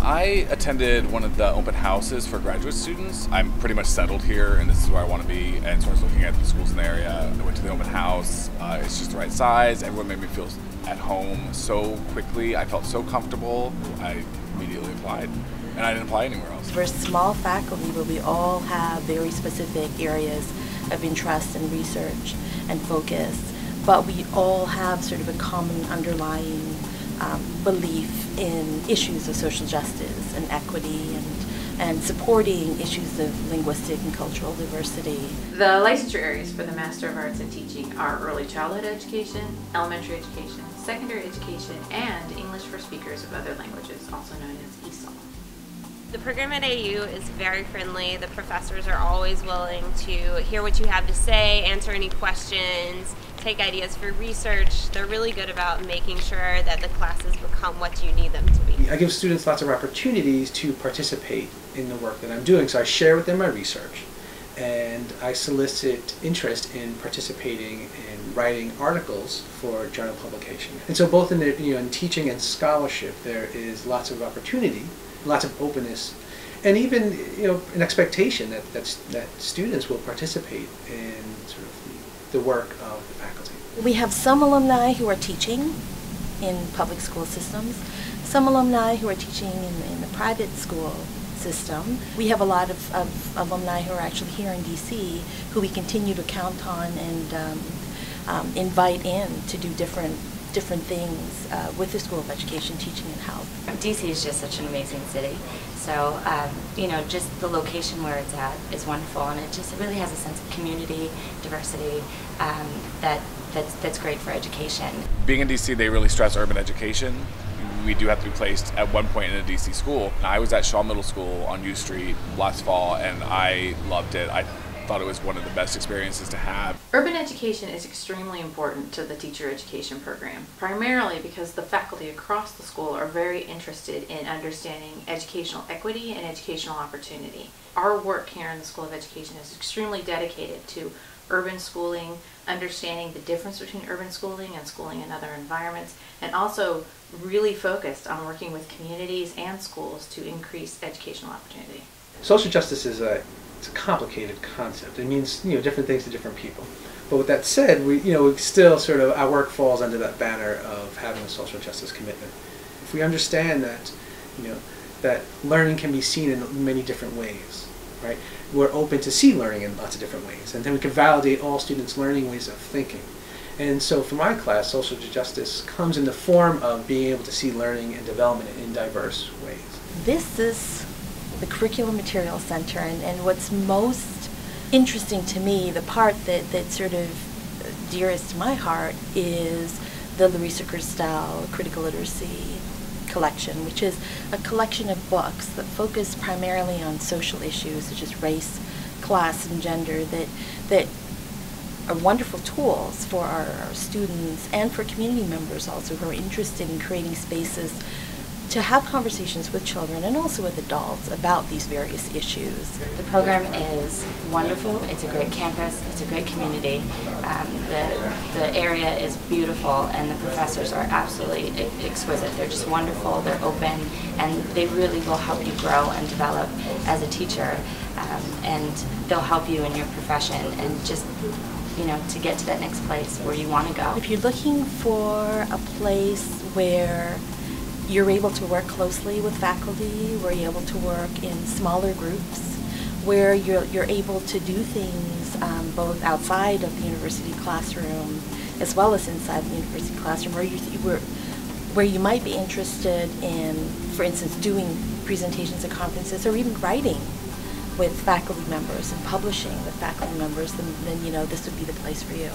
I attended one of the open houses for graduate students. I'm pretty much settled here, and this is where I want to be. And so I was looking at the schools in the area. I went to the open house. It's just the right size. Everyone made me feel at home so quickly. I felt so comfortable. I immediately applied, and I didn't apply anywhere else. We're a small faculty, but we all have very specific areas of interest and research and focus. But we all have sort of a common underlying belief in issues of social justice and equity and supporting issues of linguistic and cultural diversity. The licensure areas for the Master of Arts in Teaching are early childhood education, elementary education, secondary education, and English for speakers of other languages, also known as ESOL. The program at AU is very friendly. The professors are always willing to hear what you have to say, answer any questions, take ideas for research. They're really good about making sure that the classes become what you need them to be. I give students lots of opportunities to participate in the work that I'm doing, so I share with them my research, and I solicit interest in participating in writing articles for journal publication. And so both in in teaching and scholarship, there is lots of opportunity, lots of openness, and even an expectation that students will participate in sort of the work of the faculty. We have some alumni who are teaching in public school systems, some alumni who are teaching in the private school system. We have a lot of alumni who are actually here in DC who we continue to count on and invite in to do different things with the School of Education, Teaching, and Health. DC is just such an amazing city, so just the location where it's at is wonderful, and it really has a sense of community, diversity that's great for education. Being in DC, they really stress urban education. We do have to be placed at one point in a DC school. I was at Shaw Middle School on U Street last fall, and I loved it. I thought it was one of the best experiences to have. Urban education is extremely important to the teacher education program, primarily because the faculty across the school are very interested in understanding educational equity and educational opportunity. Our work here in the School of Education is extremely dedicated to urban schooling, understanding the difference between urban schooling and schooling in other environments, and also really focused on working with communities and schools to increase educational opportunity. Social justice is it's a complicated concept. It means different things to different people. But with that said, we still sort of our work falls under that banner of having a social justice commitment. If we understand that that learning can be seen in many different ways, right? We're open to see learning in lots of different ways, and then we can validate all students' learning ways of thinking. And so for my class, social justice comes in the form of being able to see learning and development in diverse ways. This is the Curriculum Material Center, and what's most interesting to me, the part that's sort of dearest to my heart, is the Louisa Christel Critical Literacy collection, which is a collection of books that focus primarily on social issues such as race, class, and gender that are wonderful tools for our students and for community members also who are interested in creating spaces to have conversations with children and also with adults about these various issues. The program is wonderful. It's a great campus. It's a great community. The area is beautiful, and the professors are absolutely exquisite. They're just wonderful. They're open, and they really will help you grow and develop as a teacher, and they'll help you in your profession and just to get to that next place where you want to go. If you're looking for a place where you're able to work closely with faculty, where you're able to work in smaller groups, where you're able to do things both outside of the university classroom as well as inside the university classroom, where you might be interested in, for instance, doing presentations at conferences or even writing with faculty members and publishing with faculty members, then this would be the place for you.